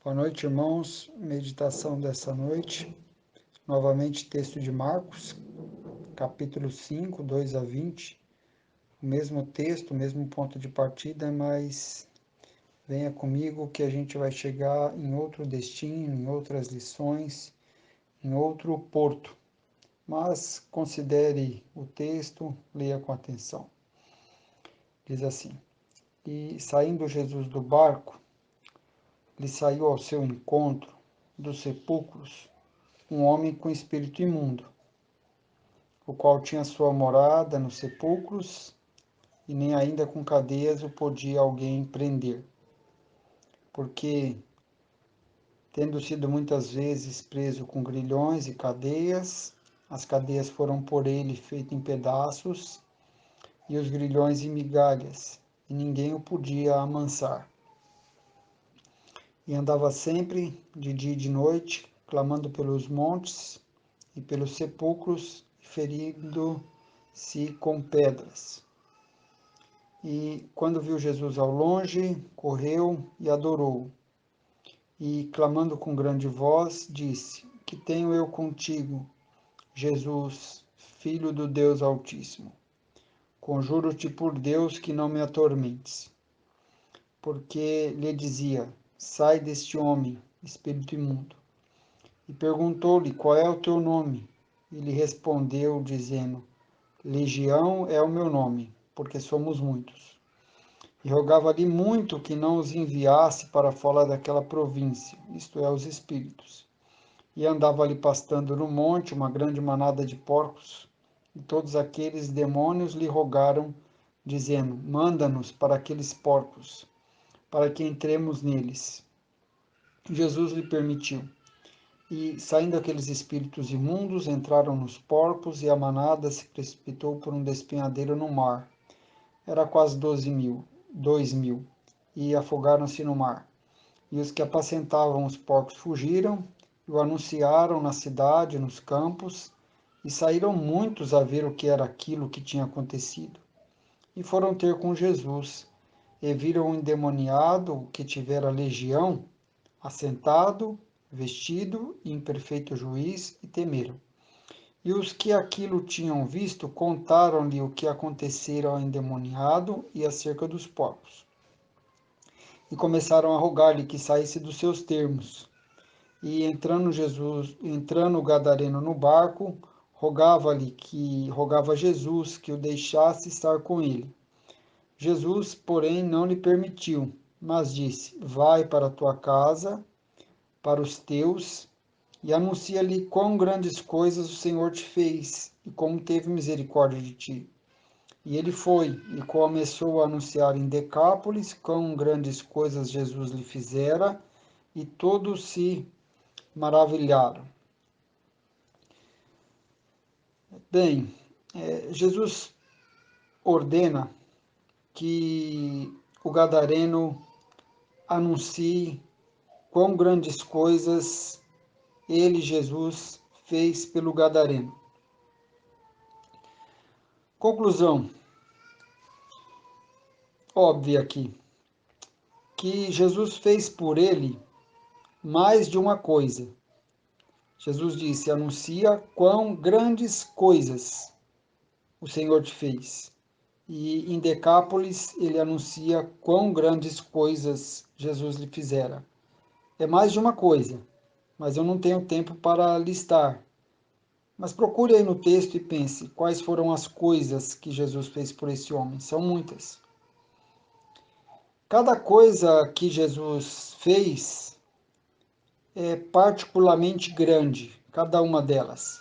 Boa noite, irmãos. Meditação dessa noite. Novamente, texto de Marcos, capítulo 5, 2 a 20. O mesmo texto, o mesmo ponto de partida, mas venha comigo que a gente vai chegar em outro destino, em outras lições, em outro porto. Mas considere o texto, leia com atenção. Diz assim: E saindo Jesus do barco, lhe saiu ao seu encontro dos sepulcros um homem com espírito imundo, o qual tinha sua morada nos sepulcros, e nem ainda com cadeias o podia alguém prender. Porque, tendo sido muitas vezes preso com grilhões e cadeias, as cadeias foram por ele feitas em pedaços, e os grilhões em migalhas, e ninguém o podia amansar. E andava sempre, de dia e de noite, clamando pelos montes e pelos sepulcros, ferindo-se com pedras. E quando viu Jesus ao longe, correu e adorou. E, clamando com grande voz, disse: Que tenho eu contigo, Jesus, Filho do Deus Altíssimo? Conjuro-te por Deus que não me atormentes. Porque lhe dizia: Sai deste homem, espírito imundo. E perguntou-lhe: Qual é o teu nome? E lhe respondeu, dizendo: Legião é o meu nome, porque somos muitos. E rogava-lhe muito que não os enviasse para fora daquela província, isto é, os espíritos. E andava ali pastando no monte uma grande manada de porcos, e todos aqueles demônios lhe rogaram, dizendo: Manda-nos para aqueles porcos, para que entremos neles. Jesus lhe permitiu. E, saindo aqueles espíritos imundos, entraram nos porcos, e a manada se precipitou por um despenhadeiro no mar. Era quase 2.000, e afogaram-se no mar. E os que apacentavam os porcos fugiram, e o anunciaram na cidade, nos campos, e saíram muitos a ver o que era aquilo que tinha acontecido. E foram ter com Jesus, e viram o endemoniado, que tivera legião, assentado, vestido e em perfeito juiz, e temeram. E os que aquilo tinham visto contaram-lhe o que acontecera ao endemoniado e acerca dos porcos. E começaram a rogar-lhe que saísse dos seus termos. E entrando o gadareno no barco, rogava a Jesus que o deixasse estar com ele. Jesus, porém, não lhe permitiu, mas disse: Vai para a tua casa, para os teus, e anuncia-lhe quão grandes coisas o Senhor te fez, e como teve misericórdia de ti. E ele foi, e começou a anunciar em Decápolis quão grandes coisas Jesus lhe fizera, e todos se maravilharam. Bem, Jesus ordena que o gadareno anuncie quão grandes coisas ele, Jesus, fez pelo gadareno. Conclusão óbvia aqui, que Jesus fez por ele mais de uma coisa. Jesus disse: anuncia quão grandes coisas o Senhor te fez. E em Decápolis ele anuncia quão grandes coisas Jesus lhe fizera. É mais de uma coisa, mas eu não tenho tempo para listar. Mas procure aí no texto e pense quais foram as coisas que Jesus fez por esse homem. São muitas. Cada coisa que Jesus fez é particularmente grande, cada uma delas.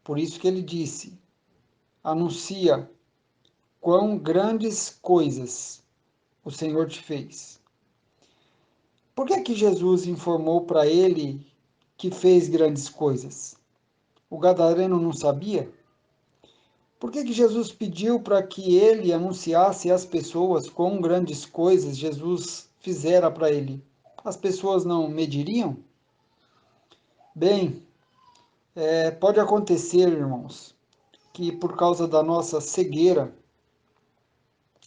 Por isso que ele disse: anuncia quão grandes coisas o Senhor te fez. Por que que Jesus informou para ele que fez grandes coisas? O gadareno não sabia? Por que que Jesus pediu para que ele anunciasse às pessoas quão grandes coisas Jesus fizera para ele? As pessoas não mediriam? Bem, pode acontecer, irmãos, que por causa da nossa cegueira,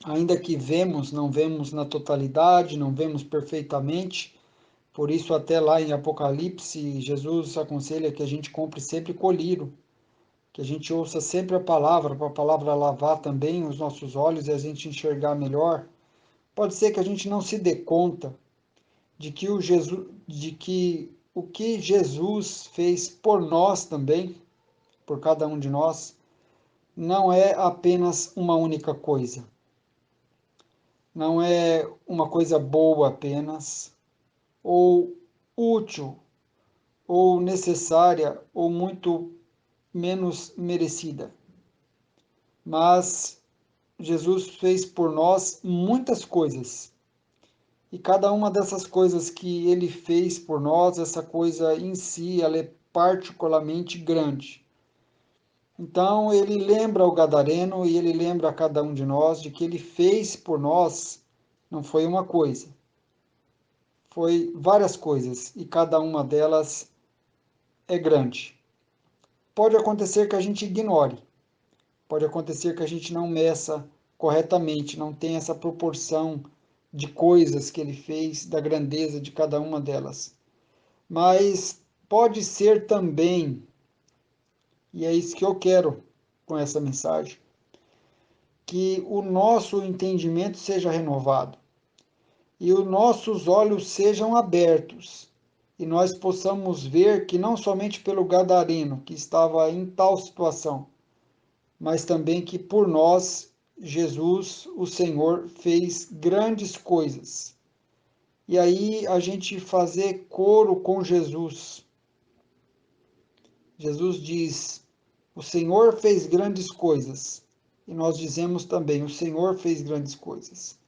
ainda que vemos, não vemos na totalidade, não vemos perfeitamente, Por isso, até lá em Apocalipse, Jesus aconselha que a gente compre sempre colírio, que a gente ouça sempre a palavra, para a palavra lavar também os nossos olhos e a gente enxergar melhor. Pode ser que a gente não se dê conta de que o que Jesus fez por nós também, por cada um de nós, não é apenas uma única coisa. Não é uma coisa boa apenas, ou útil, ou necessária, ou muito menos merecida. Mas Jesus fez por nós muitas coisas. E cada uma dessas coisas que ele fez por nós, essa coisa em si, ela é particularmente grande. Então ele lembra o gadareno e ele lembra a cada um de nós de que ele fez por nós não foi uma coisa, foi várias coisas e cada uma delas é grande. Pode acontecer que a gente ignore, pode acontecer que a gente não meça corretamente, não tenha essa proporção de coisas que ele fez, da grandeza de cada uma delas. Mas pode ser também, e é isso que eu quero com essa mensagem, que o nosso entendimento seja renovado e os nossos olhos sejam abertos e nós possamos ver que não somente pelo gadareno que estava em tal situação, mas também que por nós Jesus, o Senhor, fez grandes coisas. E aí a gente fazer coro com Jesus. Jesus diz: o Senhor fez grandes coisas. E nós dizemos também: o Senhor fez grandes coisas.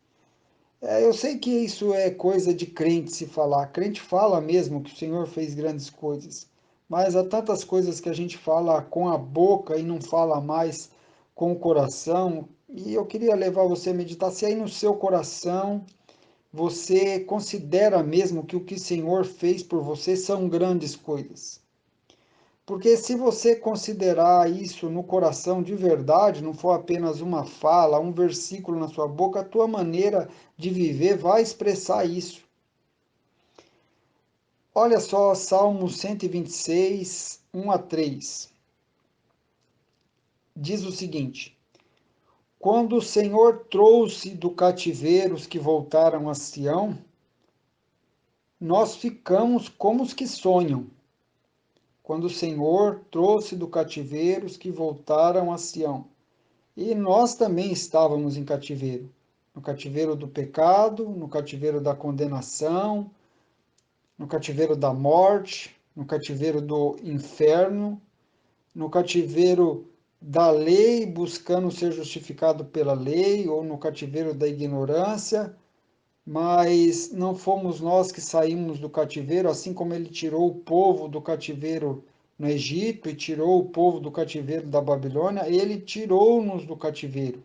Eu sei que isso é coisa de crente se falar. Crente fala mesmo que o Senhor fez grandes coisas. Mas há tantas coisas que a gente fala com a boca e não fala mais com o coração. E eu queria levar você a meditar se aí no seu coração você considera mesmo que o que o Senhor fez por você são grandes coisas. Porque se você considerar isso no coração de verdade, não for apenas uma fala, um versículo na sua boca, a tua maneira de viver vai expressar isso. Olha só, Salmo 126, 1 a 3. Diz o seguinte: quando o Senhor trouxe do cativeiro os que voltaram a Sião, nós ficamos como os que sonham. Quando o Senhor trouxe do cativeiro os que voltaram a Sião. E nós também estávamos em cativeiro, no cativeiro do pecado, no cativeiro da condenação, no cativeiro da morte, no cativeiro do inferno, no cativeiro da lei, buscando ser justificado pela lei, ou no cativeiro da ignorância, mas não fomos nós que saímos do cativeiro, assim como ele tirou o povo do cativeiro no Egito e tirou o povo do cativeiro da Babilônia, ele tirou-nos do cativeiro.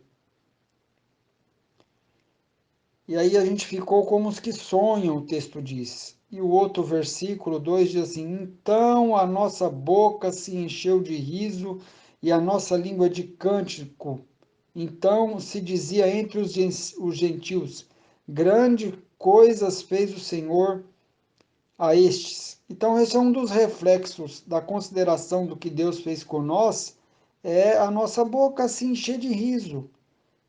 E aí a gente ficou como os que sonham, o texto diz. E o outro versículo 2 diz assim: então a nossa boca se encheu de riso e a nossa língua de cântico. Então se dizia entre os gentios: grandes coisas fez o Senhor a estes. Então esse é um dos reflexos da consideração do que Deus fez com nós, é a nossa boca se encher de riso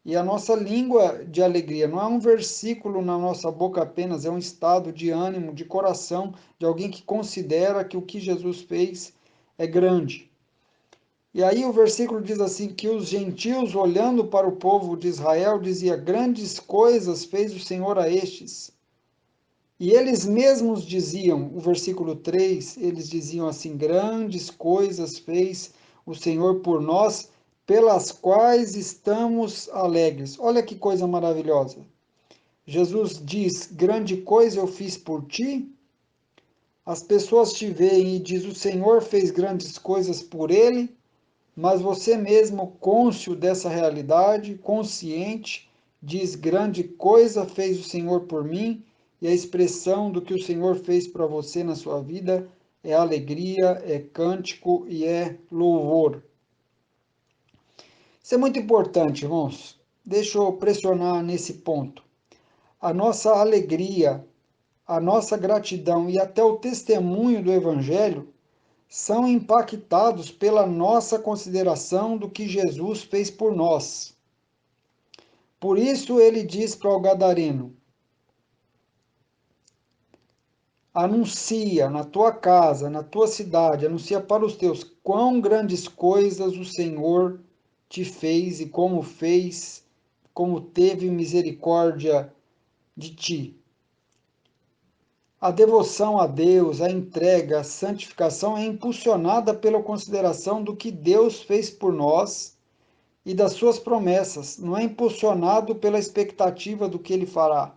e a nossa língua de alegria. Não é um versículo na nossa boca apenas, é um estado de ânimo, de coração, de alguém que considera que o que Jesus fez é grande. E aí o versículo diz assim, que os gentios, olhando para o povo de Israel, dizia: grandes coisas fez o Senhor a estes. E eles mesmos diziam, o versículo 3, eles diziam assim: grandes coisas fez o Senhor por nós, pelas quais estamos alegres. Olha que coisa maravilhosa. Jesus diz: grande coisa eu fiz por ti. As pessoas te veem e diz: o Senhor fez grandes coisas por ele, mas você mesmo, cônscio dessa realidade, consciente, diz: grande coisa fez o Senhor por mim, e a expressão do que o Senhor fez para você na sua vida é alegria, é cântico e é louvor. Isso é muito importante, irmãos. Deixa eu pressionar nesse ponto. A nossa alegria a nossa gratidão e até o testemunho do Evangelho são impactados pela nossa consideração do que Jesus fez por nós. Por isso ele diz para o gadareno: anuncia na tua casa, na tua cidade, anuncia para os teus quão grandes coisas o Senhor te fez, como teve misericórdia de ti. A devoção a Deus, a entrega, a santificação é impulsionada pela consideração do que Deus fez por nós e das suas promessas, não é impulsionado pela expectativa do que ele fará.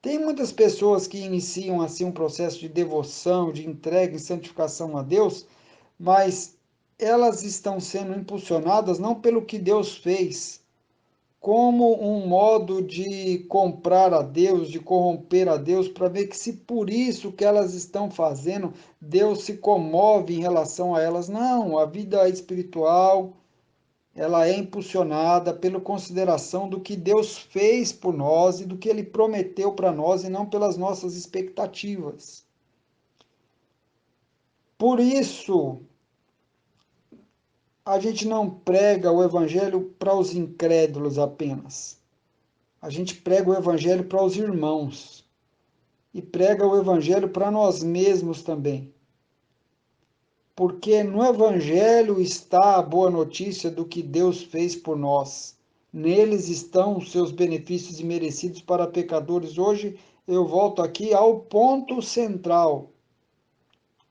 Tem muitas pessoas que iniciam assim um processo de devoção, de entrega e santificação a Deus, mas elas estão sendo impulsionadas não pelo que Deus fez, como um modo de comprar a Deus, de corromper a Deus, para ver que se por isso que elas estão fazendo, Deus se comove em relação a elas. Não, a vida espiritual, ela é impulsionada pela consideração do que Deus fez por nós e do que Ele prometeu para nós e não pelas nossas expectativas. Por isso, a gente não prega o Evangelho para os incrédulos apenas. A gente prega o Evangelho para os irmãos e prega o Evangelho para nós mesmos também. Porque no Evangelho está a boa notícia do que Deus fez por nós. Neles estão os seus benefícios imerecidos para pecadores. Hoje eu volto aqui ao ponto central,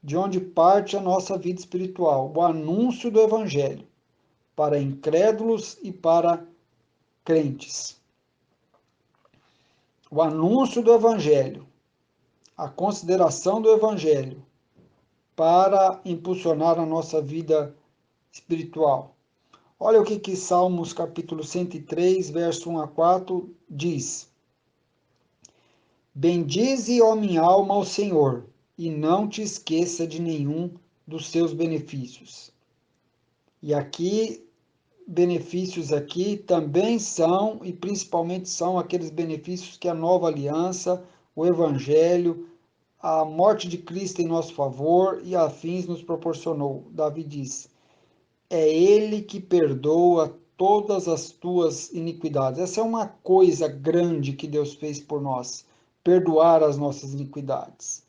de onde parte a nossa vida espiritual, o anúncio do Evangelho, para incrédulos e para crentes. O anúncio do Evangelho, a consideração do Evangelho, para impulsionar a nossa vida espiritual. Olha o que Salmos capítulo 103, verso 1 a 4 diz: bendize, ó minha alma, ao Senhor, e não te esqueça de nenhum dos seus benefícios. E aqui, benefícios aqui também são, e principalmente são aqueles benefícios que a nova aliança, o Evangelho, a morte de Cristo em nosso favor e afins nos proporcionou. Davi diz: é Ele que perdoa todas as tuas iniquidades. Essa é uma coisa grande que Deus fez por nós, perdoar as nossas iniquidades.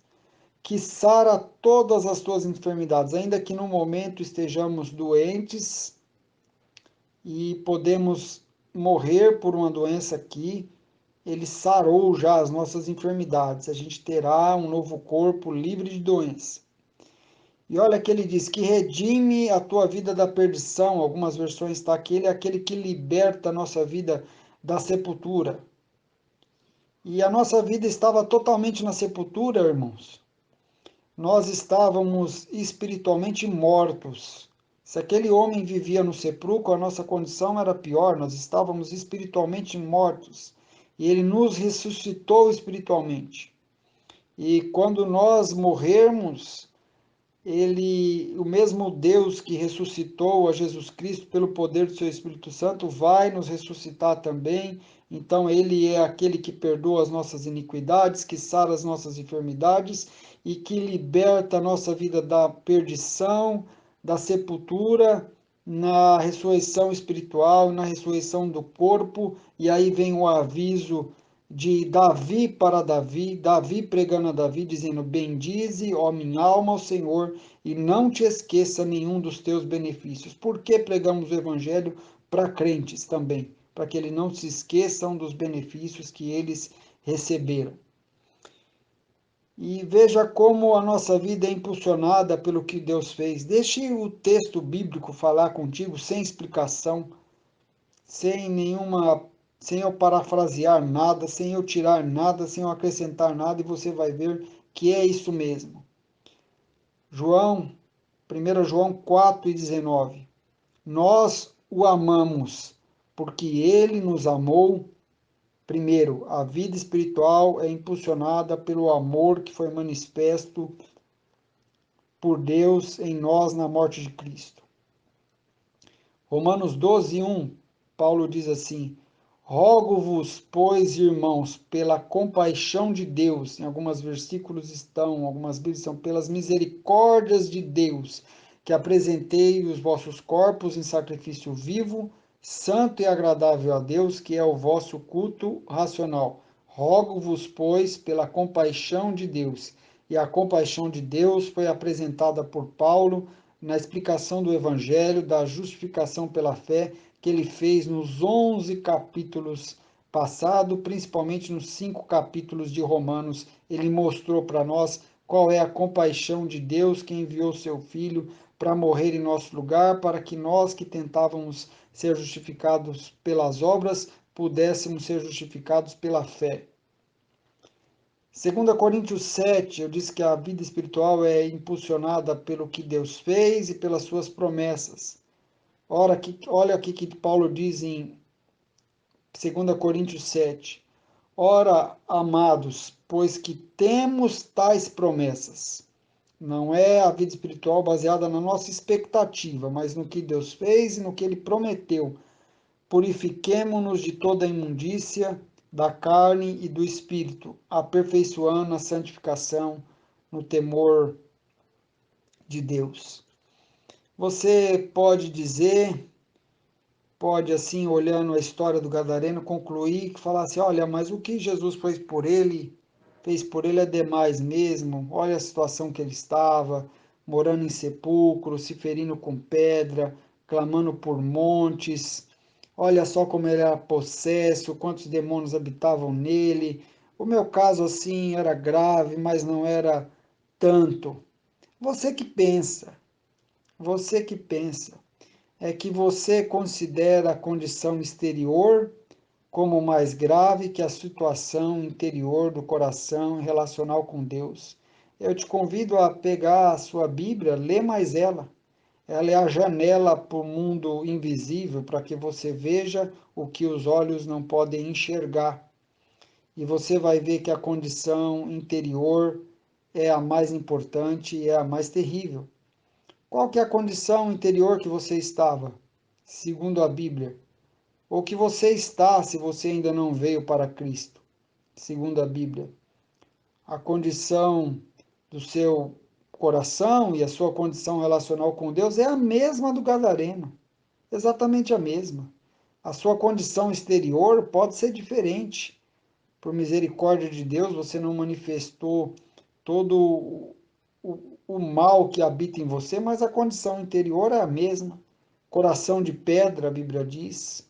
Que sara todas as tuas enfermidades, ainda que no momento estejamos doentes e podemos morrer por uma doença aqui, Ele sarou já as nossas enfermidades. A gente terá um novo corpo livre de doença. E olha que ele diz que redime a tua vida da perdição. Algumas versões está aqui, ele é aquele que liberta a nossa vida da sepultura. E a nossa vida estava totalmente na sepultura, irmãos. Nós estávamos espiritualmente mortos. Se aquele homem vivia no sepulcro, a nossa condição era pior, nós estávamos espiritualmente mortos. E ele nos ressuscitou espiritualmente. E quando nós morrermos, o mesmo Deus que ressuscitou a Jesus Cristo pelo poder do seu Espírito Santo, vai nos ressuscitar também. Então, ele é aquele que perdoa as nossas iniquidades, que sara as nossas enfermidades e que liberta a nossa vida da perdição, da sepultura, na ressurreição espiritual, na ressurreição do corpo. E aí vem o aviso de Davi para Davi, Davi pregando a Davi, dizendo: bendize, ó minha alma, ao Senhor, e não te esqueça nenhum dos teus benefícios. Por que pregamos o Evangelho para crentes também? Para que eles não se esqueçam dos benefícios que eles receberam. E veja como a nossa vida é impulsionada pelo que Deus fez. Deixe o texto bíblico falar contigo sem explicação, sem eu parafrasear nada, sem eu tirar nada, sem eu acrescentar nada, e você vai ver que é isso mesmo. 1 João 4,19. Nós o amamos, porque ele nos amou primeiro. A vida espiritual é impulsionada pelo amor que foi manifesto por Deus em nós na morte de Cristo. Romanos 12:1, Paulo diz assim: Rogo-vos, pois, irmãos, pela compaixão de Deus, em alguns versículos estão, algumas Bíblias estão, pelas misericórdias de Deus, que apresentei os vossos corpos em sacrifício vivo, santo e agradável a Deus, que é o vosso culto racional. Rogo-vos, pois, pela compaixão de Deus. E a compaixão de Deus foi apresentada por Paulo na explicação do Evangelho, da justificação pela fé, que ele fez nos 11 capítulos passados, principalmente nos 5 capítulos de Romanos. Ele mostrou para nós qual é a compaixão de Deus que enviou seu Filho para morrer em nosso lugar, para que nós que tentávamos ser justificados pelas obras, pudéssemos ser justificados pela fé. 2 Coríntios 7, eu disse que a vida espiritual é impulsionada pelo que Deus fez e pelas suas promessas. Olha aqui que Paulo diz em 2 Coríntios 7. Ora, amados, pois que temos tais promessas. Não é a vida espiritual baseada na nossa expectativa, mas no que Deus fez e no que Ele prometeu. Purifiquemo-nos de toda a imundícia da carne e do espírito, aperfeiçoando a santificação no temor de Deus. Você pode dizer, pode assim, olhando a história do Gadareno, concluir que falar assim, olha, mas o que Jesus fez por ele é demais mesmo. Olha a situação que ele estava, morando em sepulcro, se ferindo com pedra, clamando por montes. Olha só como ele era possesso, quantos demônios habitavam nele. O meu caso assim era grave, mas não era tanto. Você que pensa, você que pensa é que você considera a condição exterior como mais grave que a situação interior do coração relacional com Deus. Eu te convido a pegar a sua Bíblia, ler mais ela. Ela é a janela para o mundo invisível, para que você veja o que os olhos não podem enxergar. E você vai ver que a condição interior é a mais importante e é a mais terrível. Qual que é a condição interior que você estava, segundo a Bíblia? Ou que você está, se você ainda não veio para Cristo, segundo a Bíblia? A condição do seu coração e a sua condição relacional com Deus é a mesma do gadareno, exatamente a mesma. A sua condição exterior pode ser diferente. Por misericórdia de Deus, você não manifestou todo o mal que habita em você, mas a condição interior é a mesma. Coração de pedra, a Bíblia diz,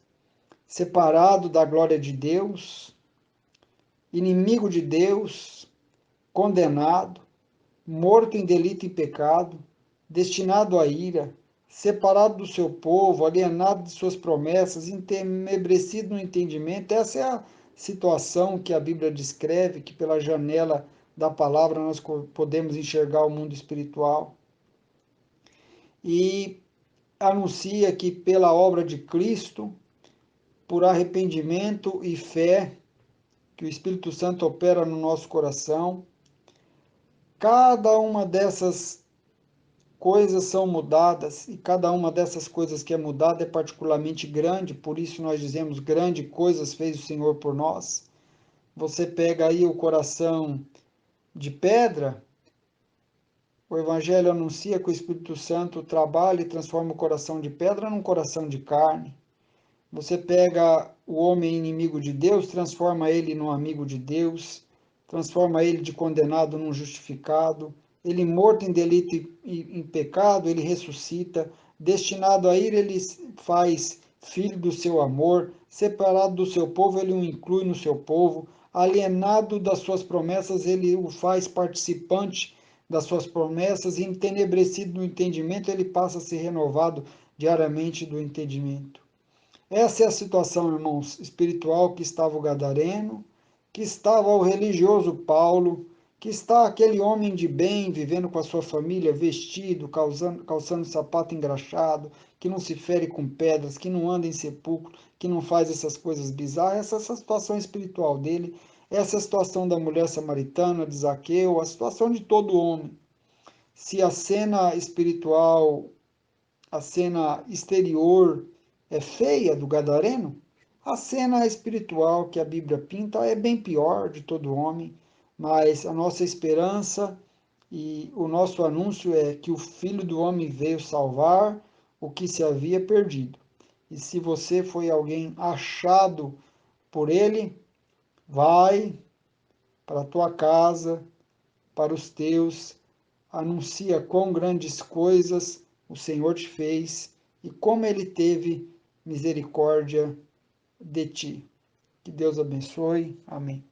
separado da glória de Deus, inimigo de Deus, condenado, morto em delito e pecado, destinado à ira, separado do seu povo, alienado de suas promessas, entenebrecido no entendimento. Essa é a situação que a Bíblia descreve, que pela janela da palavra nós podemos enxergar o mundo espiritual. E anuncia que pela obra de Cristo, por arrependimento e fé, que o Espírito Santo opera no nosso coração, cada uma dessas coisas são mudadas e cada uma dessas coisas que é mudada é particularmente grande, por isso nós dizemos grande coisas fez o Senhor por nós. Você pega aí o coração de pedra, o Evangelho anuncia que o Espírito Santo trabalha e transforma o coração de pedra num coração de carne. Você pega o homem inimigo de Deus, transforma ele num amigo de Deus, transforma ele de condenado num justificado, ele morto em delito e em pecado, ele ressuscita, destinado a ir, ele faz filho do seu amor, separado do seu povo, ele o inclui no seu povo, alienado das suas promessas, ele o faz participante das suas promessas, e entenebrecido no entendimento, ele passa a ser renovado diariamente do entendimento. Essa é a situação, irmãos, espiritual que estava o gadareno, que estava o religioso Paulo, que está aquele homem de bem vivendo com a sua família, vestido, calçando sapato engraxado, que não se fere com pedras, que não anda em sepulcro, que não faz essas coisas bizarras. Essa é a situação espiritual dele, essa é a situação da mulher samaritana, de Zaqueu, a situação de todo homem. Se a cena espiritual, a cena exterior é feia do gadareno, A cena espiritual que a Bíblia pinta é bem pior de todo homem, mas a nossa esperança e o nosso anúncio é que o Filho do Homem veio salvar o que se havia perdido. E se você foi alguém achado por ele, vai para a tua casa, para os teus, anuncia quão grandes coisas o Senhor te fez e como ele teve misericórdia de ti. Que Deus abençoe. Amém.